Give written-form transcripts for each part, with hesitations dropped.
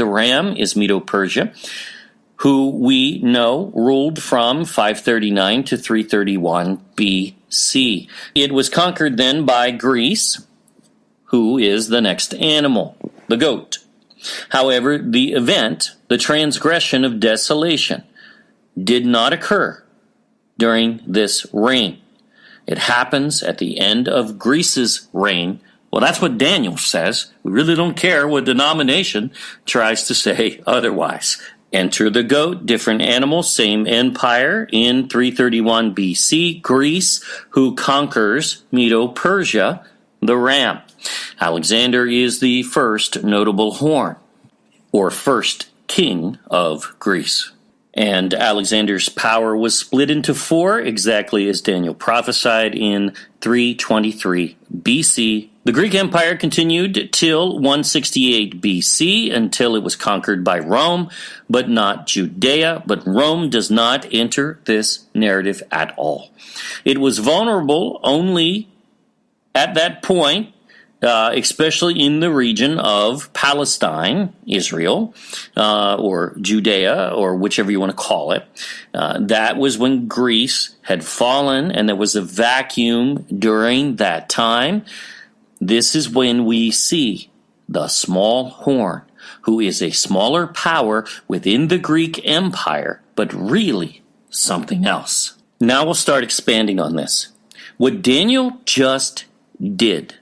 The ram is Medo-Persia, who we know ruled from 539 to 331 BC. It was conquered then by Greece, who is the next animal, the goat. However, the event, the transgression of desolation, did not occur during this reign. It happens at the end of Greece's reign. Well, that's what Daniel says. We really don't care what denomination tries to say otherwise. Enter the goat, different animal, same empire. In 331 BC, Greece, who conquers Medo-Persia, the ram. Alexander is the first notable horn, or first king of Greece. And Alexander's power was split into four, exactly as Daniel prophesied in 323 BC. The Greek Empire continued till 168 BC until it was conquered by Rome, but not Judea. But Rome does not enter this narrative at all. It was vulnerable only at that point, especially in the region of Palestine, Israel, or Judea, or whichever you want to call it. That was when Greece had fallen, and there was a vacuum during that time. This is when we see the small horn, who is a smaller power within the Greek Empire, but really something else. Now we'll start expanding on this. What Daniel just did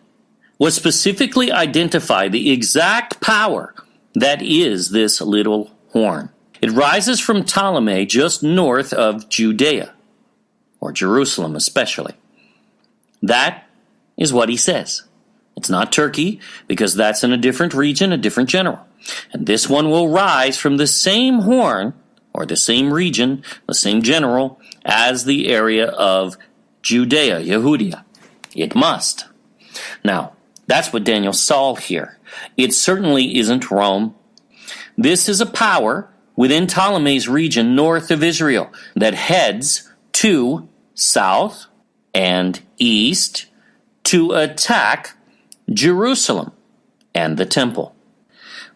was specifically identify the exact power that is this little horn. It rises from Ptolemy just north of Judea, or Jerusalem especially. That is what he says. It's not Turkey, because that's in a different region, a different general. And this one will rise from the same horn, or the same region, the same general, as the area of Judea, Yehudia. It must. Now, that's what Daniel saw here. It certainly isn't Rome. This is a power within Ptolemy's region north of Israel that heads to south and east to attack Jerusalem and the temple.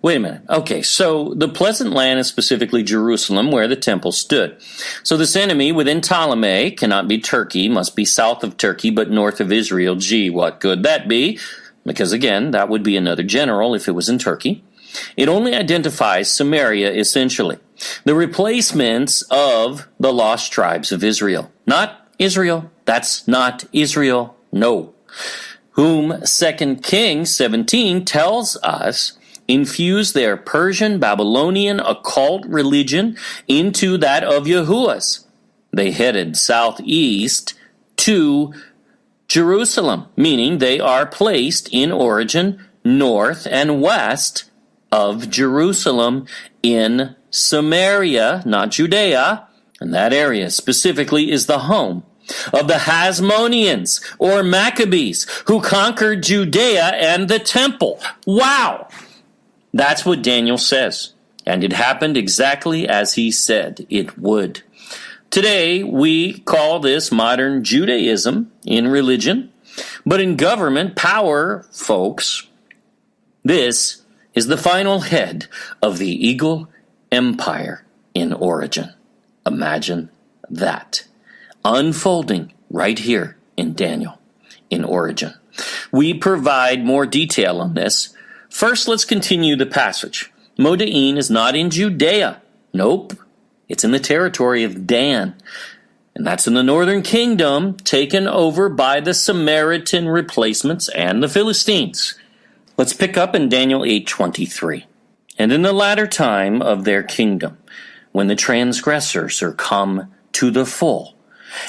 Wait a minute. Okay, so the Pleasant Land is specifically Jerusalem, where the temple stood. So this enemy within Ptolemy cannot be Turkey, must be south of Turkey, but north of Israel. Gee, what could that be? Because again, that would be another general if it was in Turkey. It only identifies Samaria, essentially. The replacements of the lost tribes of Israel. Not Israel. That's not Israel. No. Whom 2 Kings 17 tells us infused their Persian, Babylonian, occult religion into that of Yahuwah's. They headed southeast to Jerusalem, meaning they are placed in origin north and west of Jerusalem in Samaria, not Judea, and that area specifically is the home of the Hasmoneans, or Maccabees, who conquered Judea and the temple. Wow! That's what Daniel says. And it happened exactly as he said it would. Today, we call this modern Judaism in religion. But in government power, folks, this is the final head of the Eagle Empire in origin. Imagine that. Unfolding right here in Daniel, in origin. We provide more detail on this. First, let's continue the passage. Modain is not in Judea. Nope. It's in the territory of Dan. And that's in the northern kingdom, taken over by the Samaritan replacements and the Philistines. Let's pick up in Daniel 8:23. And in the latter time of their kingdom, when the transgressors are come to the full,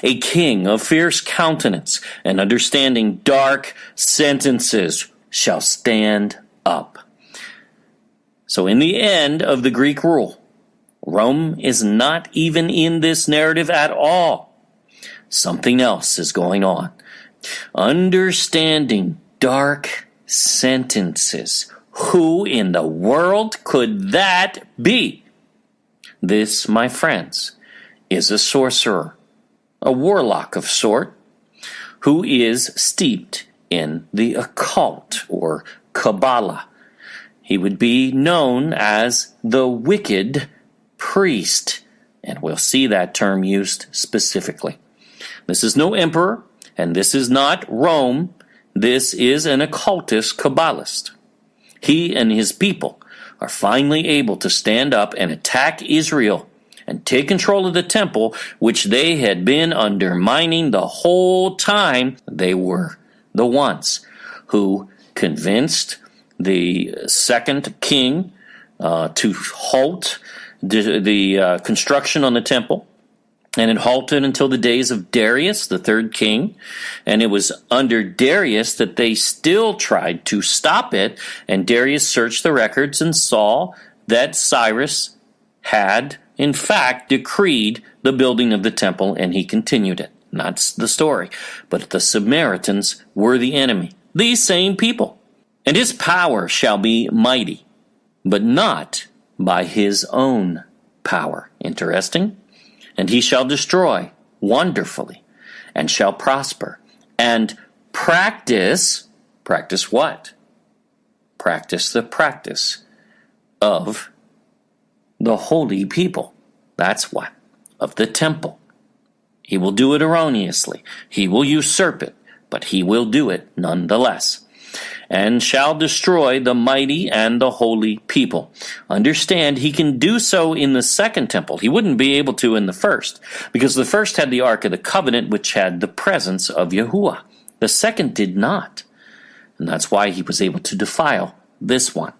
a king of fierce countenance and understanding dark sentences shall stand up. So in the end of the Greek rule, Rome is not even in this narrative at all. Something else is going on. Understanding dark sentences. Who in the world could that be? This, my friends, is a sorcerer, a warlock of sort, who is steeped in the occult or Kabbalah. He would be known as the wicked priest, and we'll see that term used specifically. This is no emperor, and this is not Rome. This is an occultist Kabbalist. He and his people are finally able to stand up and attack Israel and take control of the temple, which they had been undermining the whole time. They were the ones who convinced the second king to halt the construction on the temple. And it halted until the days of Darius, the third king. And it was under Darius that they still tried to stop it. And Darius searched the records and saw that Cyrus had, in fact, decreed the building of the temple, and he continued it. And that's the story. But the Samaritans were the enemy, these same people. And his power shall be mighty, but not by his own power. Interesting. And he shall destroy wonderfully, and shall prosper, and practice what? Practice the practice of the holy people. That's what? Of the temple. He will do it erroneously. He will usurp it, but he will do it nonetheless. And shall destroy the mighty and the holy people. Understand, he can do so in the second temple. He wouldn't be able to in the first, because the first had the Ark of the Covenant, which had the presence of Yahuwah. The second did not. And that's why he was able to defile this one.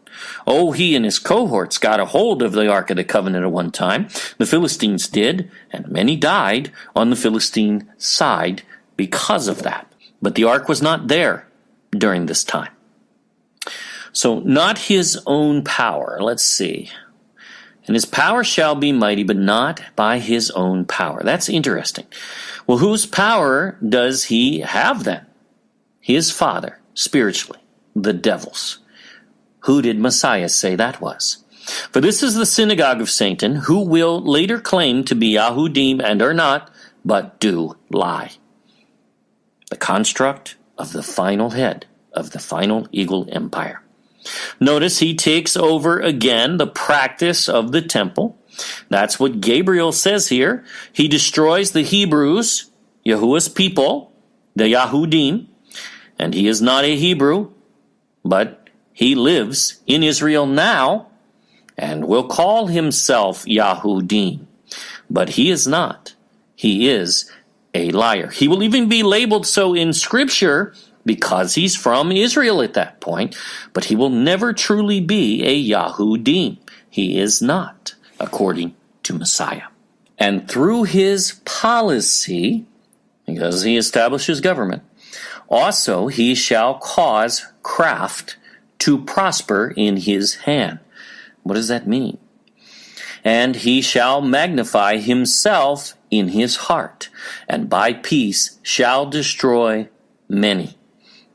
Oh, he and his cohorts got a hold of the Ark of the Covenant at one time. The Philistines did, and many died on the Philistine side because of that. But the Ark was not there during this time. So not his own power. Let's see. And his power shall be mighty, but not by his own power. That's interesting. Well, whose power does he have then? His father, spiritually, the devil's. Who did Messiah say that was? For this is the synagogue of Satan, who will later claim to be Yahudim and are not, but do lie. The construct of the final head of the final eagle empire. Notice he takes over again the practice of the temple. That's what Gabriel says here. He destroys the Hebrews, Yahuwah's people, the Yahudim, and he is not a Hebrew, but he lives in Israel now and will call himself Yahudim. But he is not. He is a liar. He will even be labeled so in Scripture because he's from Israel at that point, but he will never truly be a Yahudim. He is not, according to Messiah. And through his policy, because he establishes government, also he shall cause craft to prosper in his hand. What does that mean? And he shall magnify himself in his heart, and by peace shall destroy many.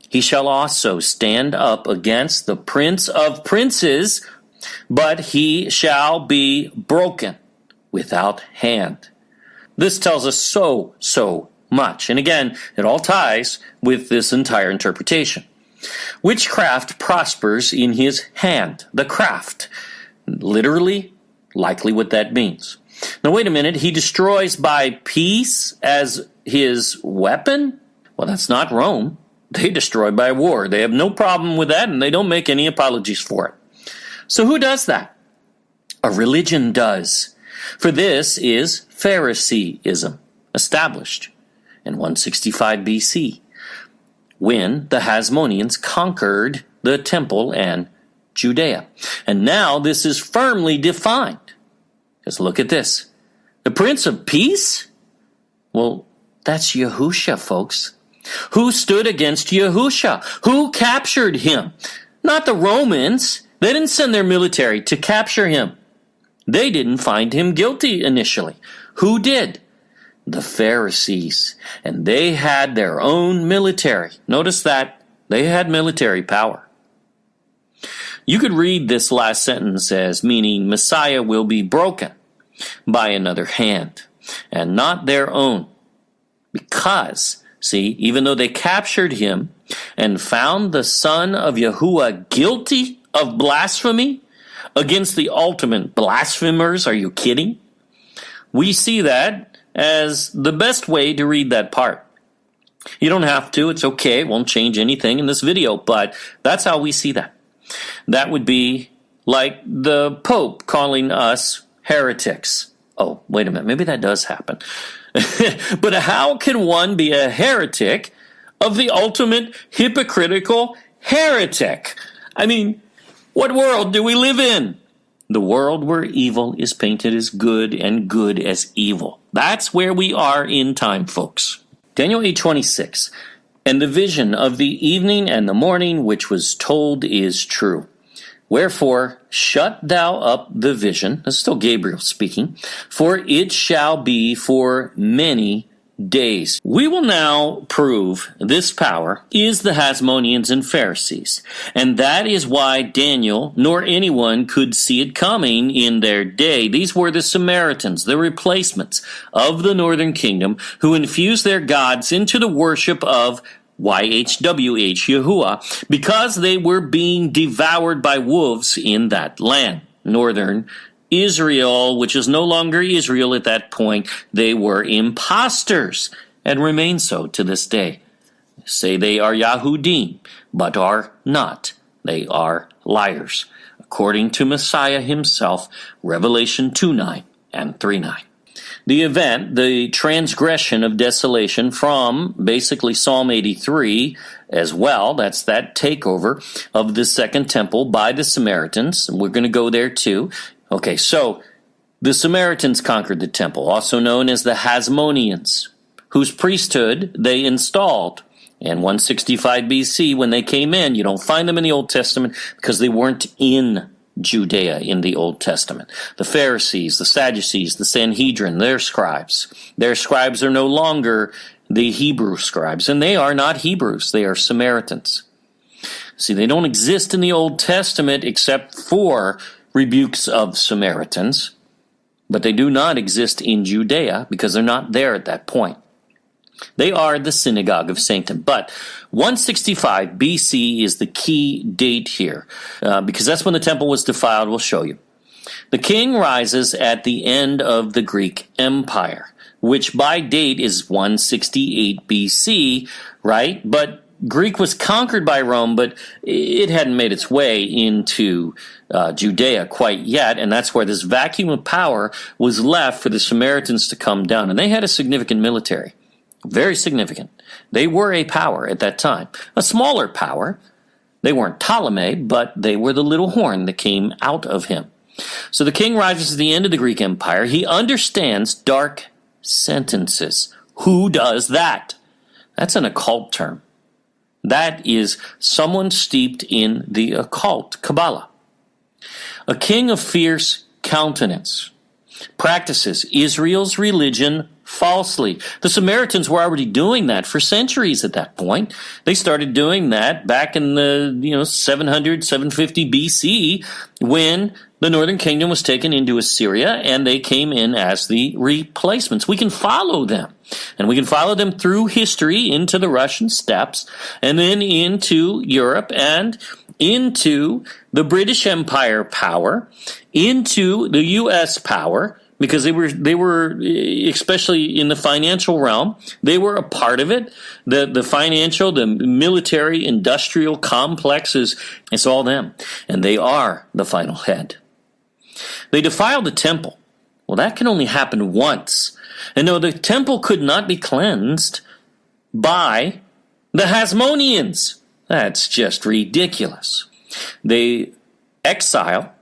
He shall also stand up against the prince of princes, but he shall be broken without hand. This tells us so much. And again, it all ties with this entire interpretation. Witchcraft prospers in his hand, the craft. Literally, likely what that means. Now wait a minute, he destroys by peace as his weapon? Well, that's not Rome. They destroy by war. They have no problem with that, and they don't make any apologies for it. So who does that? A religion does. For this is Phariseeism, established in 165 BC, when the Hasmoneans conquered the temple and Judea. And now this is firmly defined. Because look at this. The Prince of Peace? Well, that's Yahusha, folks. Who stood against Yahusha? Who captured him? Not the Romans. They didn't send their military to capture him. They didn't find him guilty initially. Who did? The Pharisees. And they had their own military. Notice that. They had military power. You could read this last sentence as meaning Messiah will be broken by another hand and not their own. Because, see, even though they captured him and found the son of Yahuwah guilty of blasphemy against the ultimate blasphemers. Are you kidding? We see that as the best way to read that part. You don't have to. It's okay. It won't change anything in this video, but that's how we see that. That would be like the Pope calling us heretics. Oh, wait a minute. Maybe that does happen. But how can one be a heretic of the ultimate hypocritical heretic? I mean, what world do we live in? The world where evil is painted as good and good as evil. That's where we are in time, folks. Daniel 8:26, and the vision of the evening and the morning which was told is true. Wherefore, shut thou up the vision, that's still Gabriel speaking, for it shall be for many days. We will now prove this power is the Hasmoneans and Pharisees, and that is why Daniel nor anyone could see it coming in their day. These were the Samaritans, the replacements of the northern kingdom, who infused their gods into the worship of YHWH, Yahuwah, because they were being devoured by wolves in that land. Northern Israel, which is no longer Israel at that point, they were imposters and remain so to this day. Say they are Yahudim, but are not. They are liars, according to Messiah himself, Revelation 2:9 and 3:9. The event, the transgression of desolation from basically Psalm 83 as well, that's that takeover of the second temple by the Samaritans. We're going to go there too. Okay, so the Samaritans conquered the temple, also known as the Hasmoneans, whose priesthood they installed. And 165 BC, when they came in, you don't find them in the Old Testament because they weren't in Judea in the Old Testament. The Pharisees, the Sadducees, the Sanhedrin, their scribes. Their scribes are no longer the Hebrew scribes, and they are not Hebrews, they are Samaritans. See, they don't exist in the Old Testament except for rebukes of Samaritans, but they do not exist in Judea because they're not there at that point. They are the synagogue of Satan. But 165 BC is the key date here, because that's when the temple was defiled. We'll show you. The king rises at the end of the Greek Empire, which by date is 168 BC, right? But Greek was conquered by Rome, but it hadn't made its way into Judea quite yet, and that's where this vacuum of power was left for the Samaritans to come down. And they had a significant military, very significant. They were a power at that time, a smaller power. They weren't Ptolemy, but they were the little horn that came out of him. So the king rises at the end of the Greek Empire. He understands dark sentences. Who does that? That's an occult term. That is someone steeped in the occult, Kabbalah. A king of fierce countenance practices Israel's religion falsely. The Samaritans were already doing that for centuries at that point. They started doing that back in the 700, 750 BC when the northern kingdom was taken into Assyria, and they came in as the replacements. We can follow them, and we can follow them through history into the Russian steppes, and then into Europe, and into the British Empire power, into the U.S. power, because they were especially in the financial realm, they were a part of it. The financial, the military, industrial complexes, it's all them, and they are the final head. They defiled the temple. Well, that can only happen once. And no, the temple could not be cleansed by the Hasmoneans. That's just ridiculous. They exile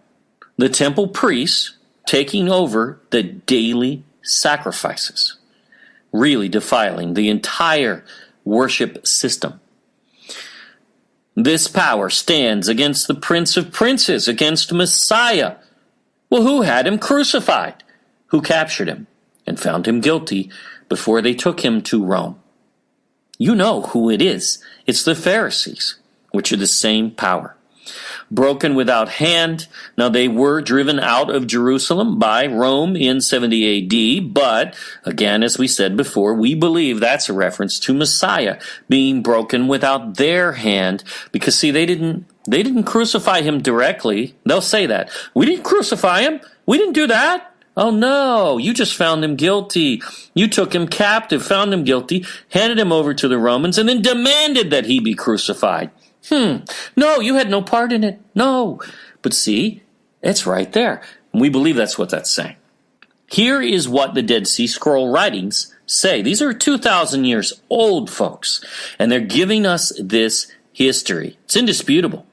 the temple priests, taking over the daily sacrifices, really defiling the entire worship system. This power stands against the Prince of Princes, against Messiah. Well, who had him crucified? Who captured him and found him guilty before they took him to Rome? You know who it is. It's the Pharisees, which are the same power. Broken without hand. Now, they were driven out of Jerusalem by Rome in 70 AD, but again, as we said before, we believe that's a reference to Messiah being broken without their hand, because see, they didn't They didn't crucify him directly. They'll say that. We didn't crucify him. We didn't do that. Oh no, you just found him guilty. You took him captive, found him guilty, handed him over to the Romans, and then demanded that he be crucified. No, you had no part in it. No. But see, it's right there. We believe that's what that's saying. Here is what the Dead Sea Scroll writings say. These are 2,000 years old, folks, and they're giving us this history. It's indisputable.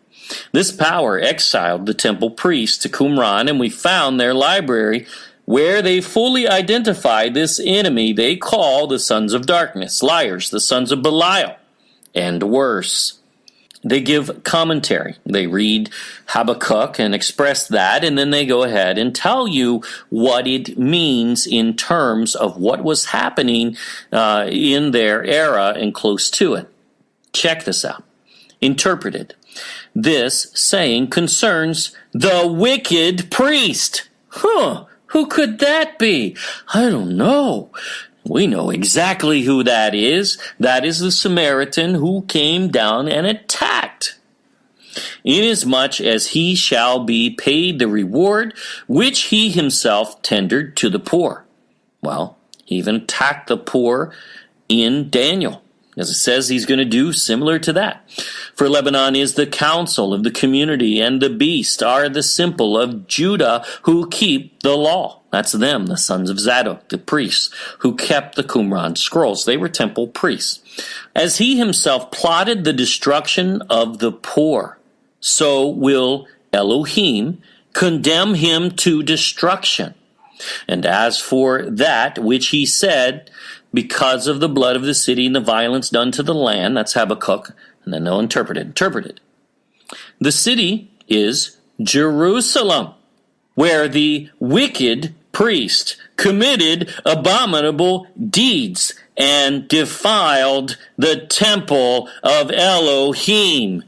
This power exiled the temple priests to Qumran, and we found their library where they fully identify this enemy they call the sons of darkness, liars, the sons of Belial, and worse. They give commentary. They read Habakkuk and express that, and then they go ahead and tell you what it means in terms of what was happening in their era and close to it. Check this out. Interpreted. This saying concerns the wicked priest. Who could that be? I don't know. We know exactly who that is. That is the Samaritan who came down and attacked. Inasmuch as he shall be paid the reward which he himself tendered to the poor. Well, he even attacked the poor in Daniel, as it says he's going to do similar to that. For Lebanon is the council of the community, and the beast are the simple of Judah who keep the law. That's them, the sons of Zadok, the priests, who kept the Qumran scrolls. They were temple priests. As he himself plotted the destruction of the poor, so will Elohim condemn him to destruction. And as for that which he said, because of the blood of the city and the violence done to the land, that's Habakkuk, and then they'll interpret it. The city is Jerusalem, where the wicked priest committed abominable deeds and defiled the temple of Elohim.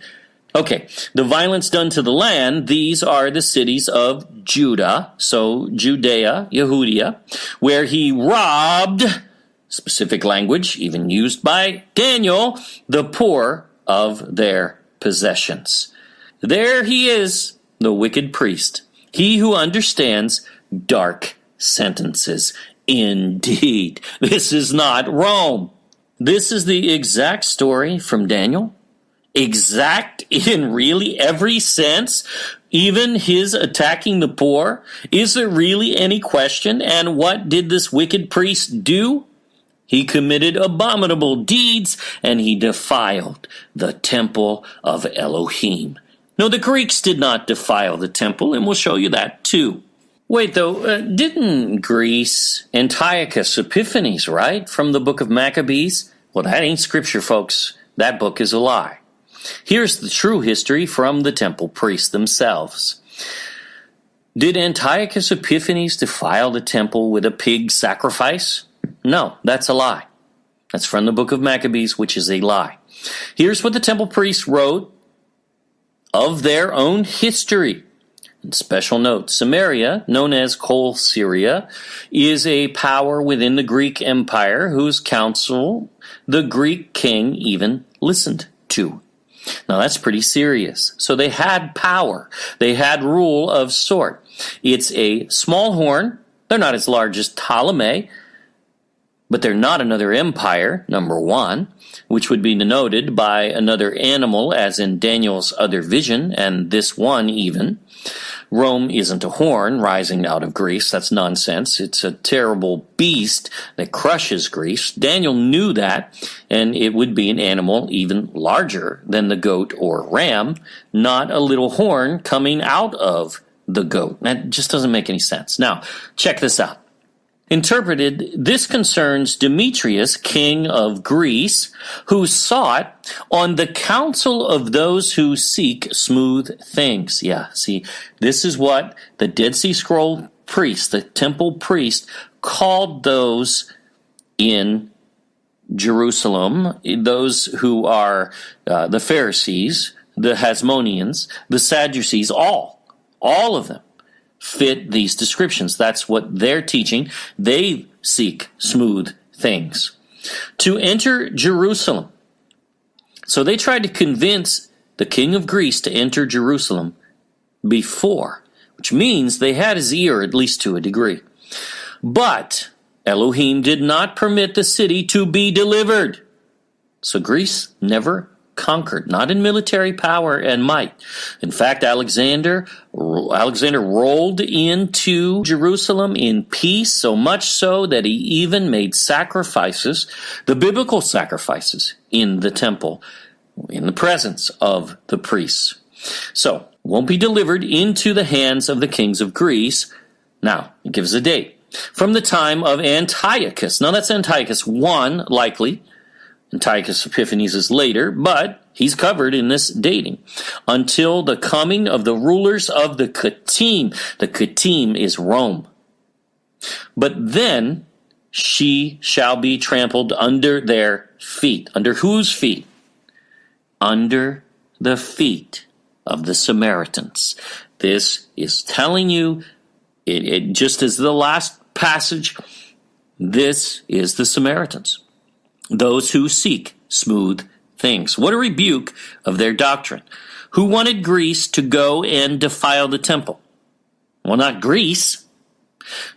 Okay, the violence done to the land, these are the cities of Judah, so Judea, Yehudia, where he robbed, specific language even used by Daniel, the poor of their possessions. There he is, the wicked priest, he who understands dark sentences. Indeed, this is not Rome. This is the exact story from Daniel. Exact in really every sense, even his attacking the poor. Is there really any question? And what did this wicked priest do? He committed abominable deeds, and he defiled the temple of Elohim. No, the Greeks did not defile the temple, and we'll show you that too. Wait, though, didn't Greece, Antiochus Epiphanes, right, from the book of Maccabees? Well, that ain't scripture, folks. That book is a lie. Here's the true history from the temple priests themselves. Did Antiochus Epiphanes defile the temple with a pig sacrifice? No, that's a lie. That's from the book of Maccabees, which is a lie. Here's what the temple priests wrote of their own history. And special note, Samaria, known as Kol Syria, is a power within the Greek Empire whose council the Greek king even listened to. Now that's pretty serious. So they had power. They had rule of sort. It's a small horn. They're not as large as Ptolemy, but they're not another empire, number one, which would be denoted by another animal, as in Daniel's other vision, and this one even. Rome isn't a horn rising out of Greece. That's nonsense. It's a terrible beast that crushes Greece. Daniel knew that, and it would be an animal even larger than the goat or ram, not a little horn coming out of the goat. That just doesn't make any sense. Now, check this out. Interpreted, this concerns Demetrius, king of Greece, who sought on the counsel of those who seek smooth things. Yeah, see, this is what the Dead Sea Scroll priest, the temple priest, called those in Jerusalem, those who are the Pharisees, the Hasmoneans, the Sadducees, all of them fit these descriptions. That's what they're teaching. They seek smooth things. To enter Jerusalem. So they tried to convince the king of Greece to enter Jerusalem before, which means they had his ear at least to a degree. But Elohim did not permit the city to be delivered. So Greece never conquered, not in military power and might. In fact, Alexander rolled into Jerusalem in peace, so much so that he even made sacrifices, the biblical sacrifices, in the temple, in the presence of the priests. So, won't be delivered into the hands of the kings of Greece. Now, it gives a date. From the time of Antiochus. Now, that's Antiochus I, likely. Antiochus Epiphanes is later, but he's covered in this dating. Until the coming of the rulers of the Kittim. The Kittim is Rome. But then she shall be trampled under their feet. Under whose feet? Under the feet of the Samaritans. This is telling you, it just as the last passage, this is the Samaritans. Those who seek smooth things. What a rebuke of their doctrine. Who wanted Greece to go and defile the temple? Well, not Greece.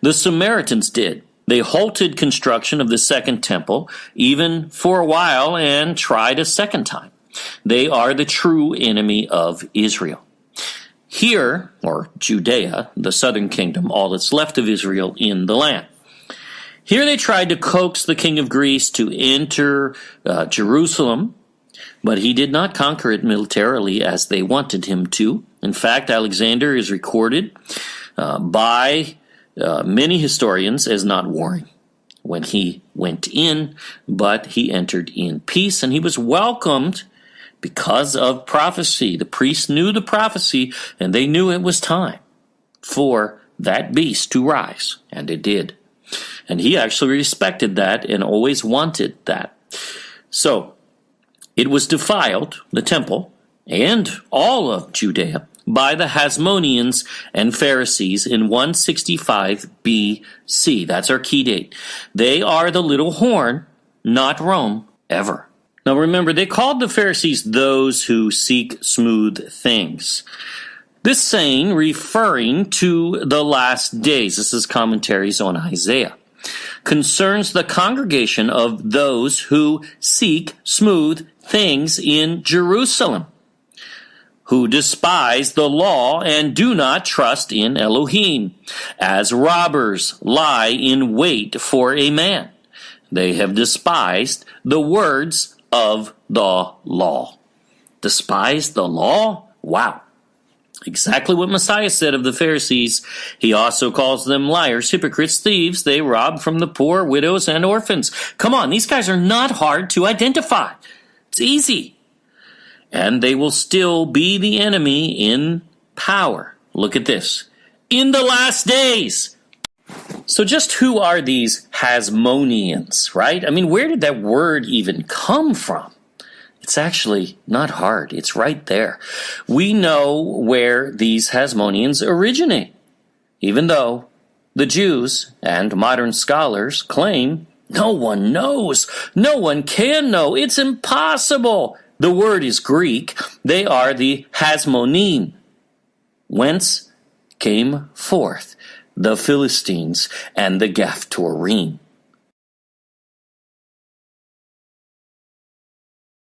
The Samaritans did. They halted construction of the second temple, even for a while, and tried a second time. They are the true enemy of Israel. Here, or Judea, the southern kingdom, all that's left of Israel in the land. Here they tried to coax the king of Greece to enter Jerusalem, but he did not conquer it militarily as they wanted him to. In fact, Alexander is recorded by many historians as not warring when he went in, but he entered in peace, and he was welcomed because of prophecy. The priests knew the prophecy, and they knew it was time for that beast to rise, and it did. And he actually respected that and always wanted that. So, it was defiled, the temple, and all of Judea, by the Hasmoneans and Pharisees in 165 BC. That's our key date. They are the little horn, not Rome, ever. Now remember, they called the Pharisees those who seek smooth things. This saying referring to the last days, this is commentaries on Isaiah, concerns the congregation of those who seek smooth things in Jerusalem, who despise the law and do not trust in Elohim, as robbers lie in wait for a man. They have despised the words of the law. Despised the law? Wow. Exactly what Messiah said of the Pharisees. He also calls them liars, hypocrites, thieves. They rob from the poor, widows, and orphans. Come on, these guys are not hard to identify. It's easy. And they will still be the enemy in power. Look at this. In the last days. So just who are these Hasmoneans, right? I mean, where did that word even come from? It's actually not hard. It's right there. We know where these Hasmoneans originate, even though the Jews and modern scholars claim no one knows. No one can know. It's impossible. The word is Greek. They are the Hasmonean, whence came forth the Philistines and the Gaphtorim.